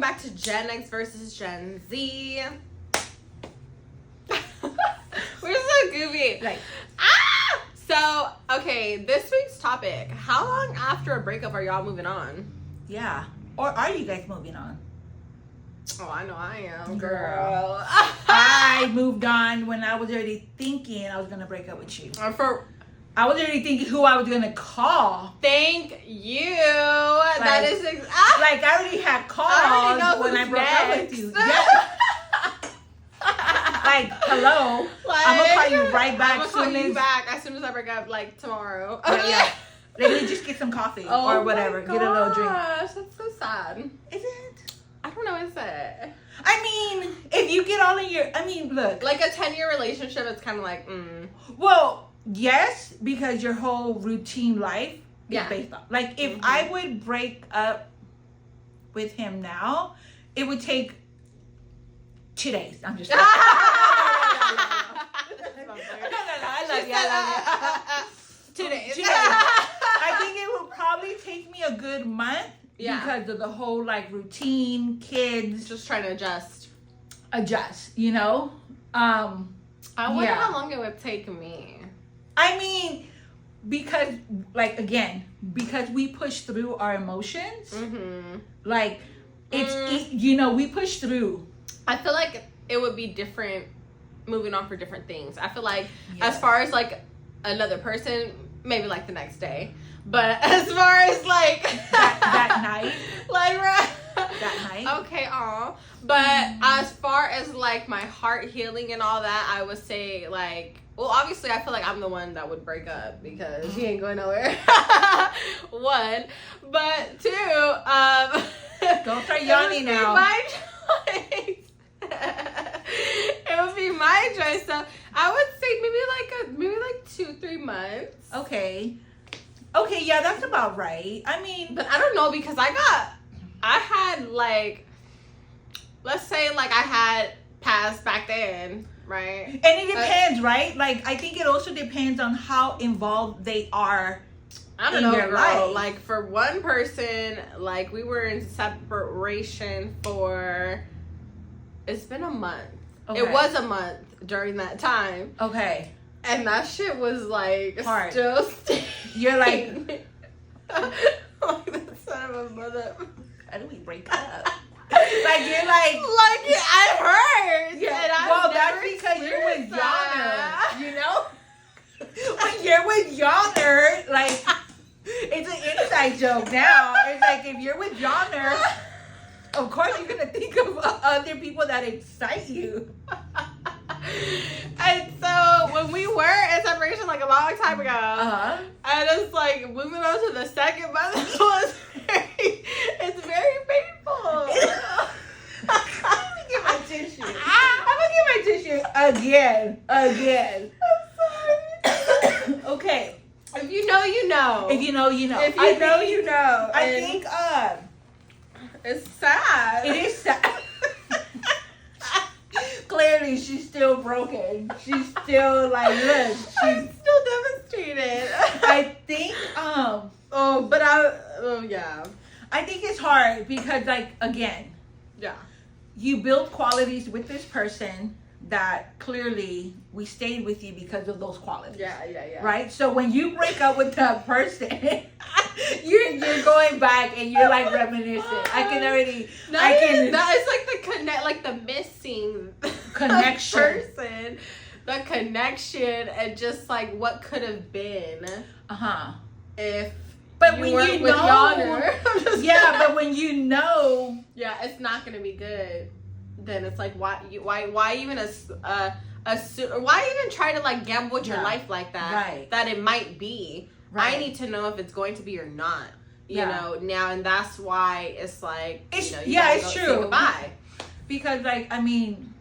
Back to Gen X versus Gen Z. We're so goofy. Like, So, okay, this week's topic. How long after a breakup are y'all moving on? yeah. Or are you guys moving on? Oh, I know I am, Girl. girl. I moved on when I was already thinking I was going to break up with you. I was already thinking who I was going to call. Thank you. That is like I already had calls when I broke up with you. Yeah. Like, hello. Like, I'm gonna call you right back. I'm gonna call you back as soon as I break up, like tomorrow. Yeah. Let me just get some coffee or whatever. Get a little drink. That's so sad. Is it? I don't know. Is it? I mean, if you get all in your, look. Like a 10-year relationship, it's kind of like, Well, yes, because your whole routine life is based on. Like, if I would break up with him now, it would take 2 days. I'm just kidding. I love you. 2 days. 2 days. I think it would probably take me a good month because of the whole like routine, kids. Just trying to adjust, you know? I wonder how long it would take me. I mean, because like again, because we push through our emotions, like it's we push through. I feel like it would be different moving on for different things. I feel like as far as like another person, maybe like the next day. But as far as like that night, like that night, okay, but as far as like my heart healing and all that, I would say like, well, obviously I feel like I'm the one that would break up because he ain't going nowhere. One, but two, don't start yawning now. My choice. It would be my choice. So I would say maybe like 2-3 months. Okay, yeah, that's about right. I mean, but I don't know because I had like, let's say like I had passed back then, right? And it depends, right? Like I think it also depends on how involved they are. I don't know, girl. Life. Like for one person, like we were in separation for. It's been a month. Okay. It was a month during that time. Okay. And that shit was like hard. Still You're like like the son of a mother. How do we break up? Like you're like it hurts. Yeah. Well, that's because you're with Yonner. You know? When you're with Yonner, like it's an inside joke now. It's like if you're with Yonner, of course you're gonna think of other people that excite you. And so when we were in separation like a long time ago, and it's like moving on to the second month it's very painful. Let me get my tissue. I'm gonna get my tissue again. I'm sorry. Okay. If you know, you know. If you know, you know. If you know, you know. I think it's sad. It is sad. Clearly, she's still broken. She's still like, look. I'm still devastated. I think, yeah. I think it's hard because, like, again. Yeah. You build qualities with this person that clearly we stayed with you because of those qualities. Yeah. Right? So when you break up with that person, you're going back and you're like reminiscing. I can already. It's like the missing connection person, the connection, and just like what could have been. If. But when you know, but when you know, it's not gonna be good. Then it's like why even why even try to like gamble with your life like that? Right. That it might be. Right. I need to know if it's going to be or not. You know now, and that's why it's like it's it's true. Say goodbye. Because like I mean,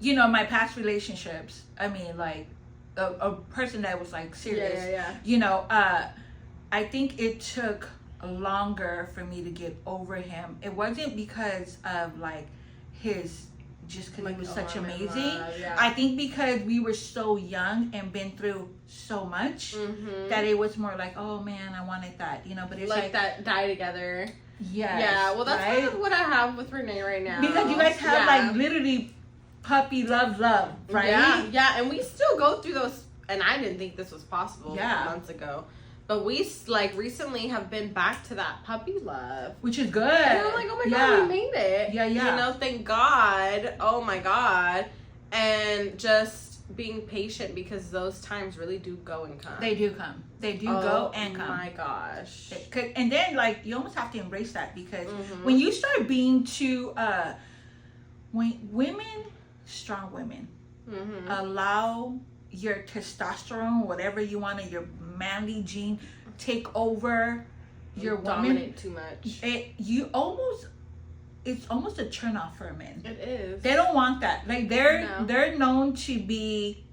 my past relationships. I mean like a person that was like serious. I think it took longer for me to get over him. It wasn't because of like his just because he was such amazing. I think because we were so young and been through so much that it was more like, oh man, I wanted that, but it's like that die together. Yes. Yeah, well, that's right? kind of what I have with Renee right now. Because you guys have like literally puppy love, right? Yeah, yeah, and we still go through those, and I didn't think this was possible months ago. But we like recently have been back to that puppy love, which is good. And I'm like, oh my god, we made it. Yeah. You know, thank God. Oh my god, and just being patient because those times really do go and come. They do come. They do go and come. Oh my gosh. And then like you almost have to embrace that because when you start being too, when strong women, allow your testosterone, whatever you want to, your manly gene take over your woman too much. It's almost a turn off for men. It is. They don't want that. Like they're known to be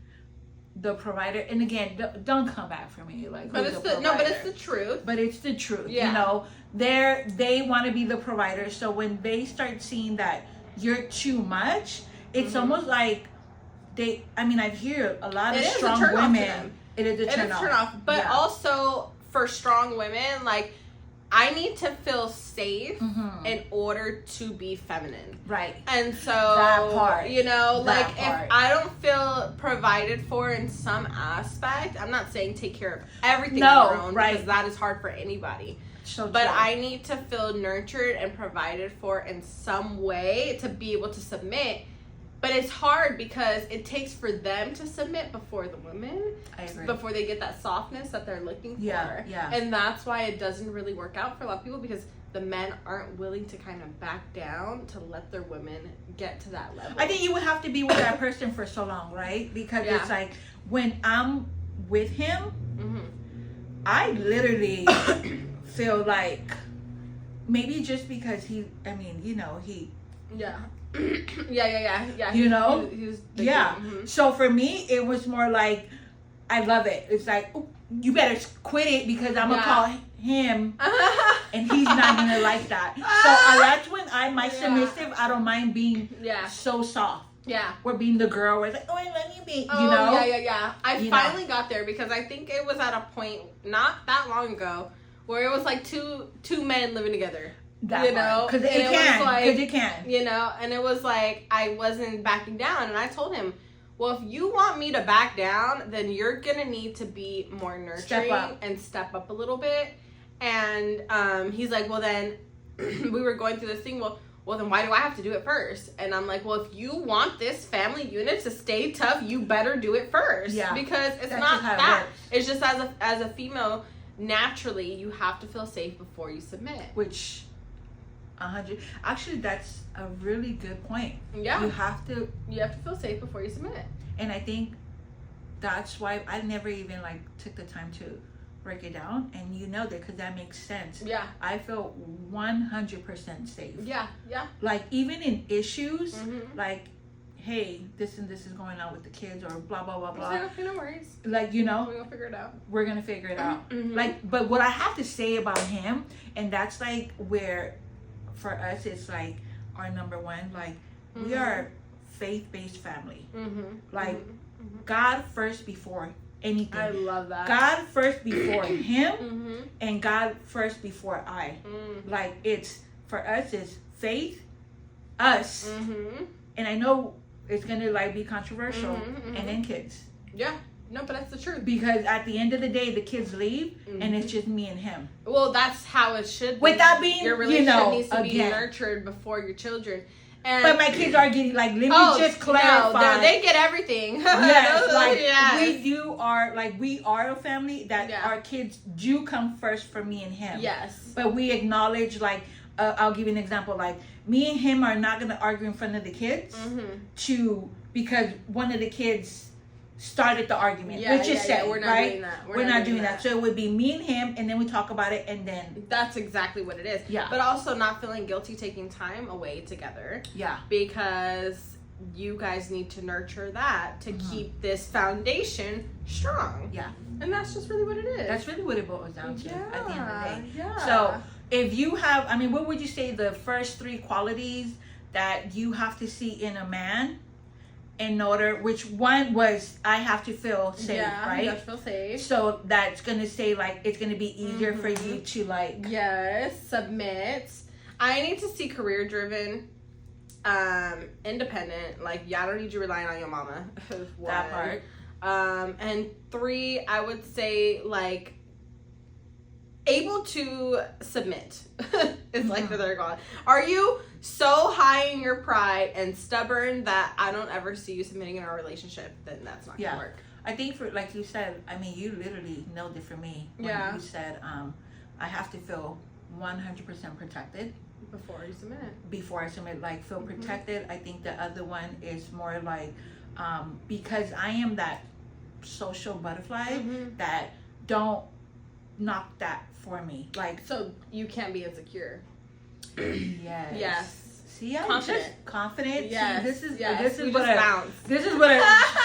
the provider. And again, don't come back for me. Like, but it's but it's the truth. But it's the truth. Yeah. You know, they want to be the provider. So when they start seeing that you're too much, it's almost like I hear a lot of strong women. It is a turn off. But also for strong women, like, I need to feel safe in order to be feminine. Right. And so, that part, you know, like, if I don't feel provided for in some aspect, I'm not saying take care of everything on your own, because that is hard for anybody. But I need to feel nurtured and provided for in some way to be able to submit. But it's hard because it takes for them to submit before the women. I agree. Before they get that softness that they're looking for. Yeah. And that's why it doesn't really work out for a lot of people, because the men aren't willing to kind of back down to let their women get to that level. I think you would have to be with that person for so long, right? Because it's like when I'm with him, I literally feel like maybe just because he. Yeah. You know? So for me, it was more like, I love it. It's like, oh, you better quit it because I'm going to call him and he's not going to like that. So that's when my submissive, I don't mind being so soft. Yeah. Or being the girl where it's like, oh, I love you, babe. Oh, you know? Yeah. I finally got there because I think it was at a point not that long ago where it was like two men living together. Because it can. You know, and it was like I wasn't backing down, and I told him, well, if you want me to back down, then you're gonna need to be more nurturing and step up a little bit. And he's like, well, then we were going through this thing. Well, then why do I have to do it first? And I'm like, well, if you want this family unit to stay tough, you better do it first. Yeah, because it's not that. It's just as a female, naturally, you have to feel safe before you submit. Which 100. Actually, that's a really good point. Yeah. You have to feel safe before you submit. And I think that's why I never even took the time to break it down, and that because that makes sense. Yeah. I feel 100% safe. Yeah. Like even in issues, like, hey, this and this is going on with the kids, or blah blah blah blah. Okay, no worries. Like, we're gonna figure it out. We're gonna figure it out. Like, but what I have to say about him, and that's like where, for us, it's like our number one. Like, we are faith-based family. Like, God first before anything. I love that. God first before him, and God first before I. Like, it's for us, it's faith, us, and I know it's gonna be controversial, and then kids. Yeah. No, but that's the truth. Because at the end of the day, the kids leave, and it's just me and him. Well, that's how it should be. Without being, your relationship needs to be nurtured before your children. But my kids are getting let me just clarify. No, they get everything. Yes, we are a family that our kids do come first for me and him. Yes. But we acknowledge, I'll give you an example. Like, me and him are not going to argue in front of the kids because one of the kids started the argument. We're not doing that. We're not doing that. So it would be me and him, and then we talk about it, and then that's exactly what it is. Yeah. But also not feeling guilty taking time away together. Yeah. Because you guys need to nurture that to keep this foundation strong. Yeah. And that's just really what it is. That's really what it boils down to at the end of the day. Yeah. So if you have, what would you say the first 3 qualities that you have to see in a man in order, which one was I have to feel safe, right? You have to feel safe. So that's gonna say like it's gonna be easier for you to like submit. I need to see career driven, independent. Like, I don't need you relying on your mama. That part. And 3, I would say like able to submit is like the third one. Are you so high in your pride and stubborn that I don't ever see you submitting in our relationship? Then that's not gonna work. I think for like you said, I mean, you literally nailed it for me when you said I have to feel 100% protected before you submit. Before I submit, like feel protected. I think the other one is more like because I am that social butterfly that don't knock that for me. Like, so you can't be insecure. Yes. See, I'm confident. just confident. Yes. See, this is we what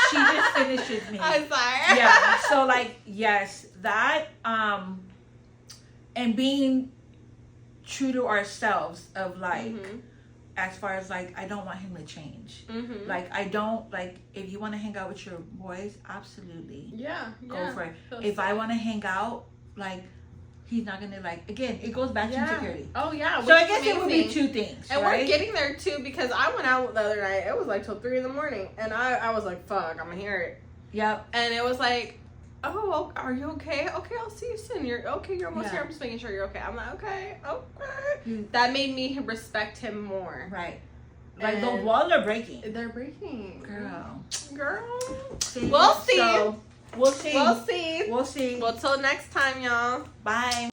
she just finishes me. I'm sorry. Yeah. So like, yes, that and being true to ourselves of like as far as like I don't want him to change. Like I don't like if you want to hang out with your boys, absolutely. Go for it. If I want to hang out, like he's not gonna like again, it goes back to insecurity. Oh yeah. So I guess it would be 2 things. And right? we're getting there too because I went out the other night, it was like till 3 a.m. and I was like, fuck, I'm gonna hear it. Yep. And it was like, oh, are you okay? Okay, I'll see you soon. You're okay, you're almost here. I'm just making sure you're okay. I'm like, okay. That made me respect him more. Right. Like those walls are breaking. They're breaking. Girl. See, we'll see. So, we'll see. We'll see. We'll see. Well, till next time, y'all. Bye.